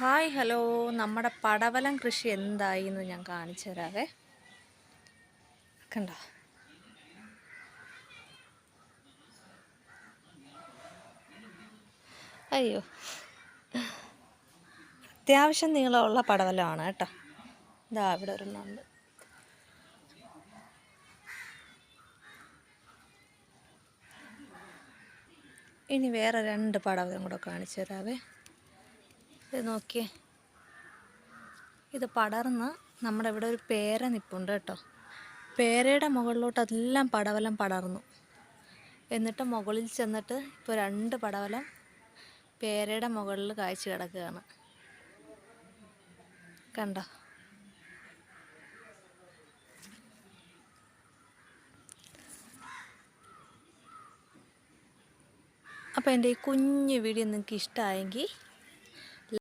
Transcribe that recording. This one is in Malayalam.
ഹായ് ഹലോ, നമ്മുടെ പടവലം കൃഷി എന്തായി എന്ന് ഞാൻ കാണിച്ചു തരാവേ. കണ്ടോ, അയ്യോ, അത്യാവശ്യം നീളമുള്ള പടവലമാണ് കേട്ടോ. ഇതാ ഇവിടെ ഒരെണ്ണമുണ്ട്. ഇനി വേറെ 2 പടവലം കൂടെ കാണിച്ചു തരാവേ. ഇത് നോക്കിയേ, ഇത് പടർന്ന് നമ്മുടെ ഇവിടെ ഒരു പേര നിൽപ്പുണ്ട് കേട്ടോ. പേരയുടെ മുകളിലോട്ട് എല്ലാം പടവലം പടർന്നു. എന്നിട്ട് മുകളിൽ ചെന്നിട്ട് ഇപ്പോൾ 2 പടവലം പേരയുടെ മുകളിൽ കായ്ച്ചു കിടക്കുകയാണ്. കണ്ടോ, അപ്പോൾ എൻ്റെ ഈ കുഞ്ഞു വീഡിയോ നിങ്ങൾക്ക് ഇഷ്ടമായെങ്കിൽ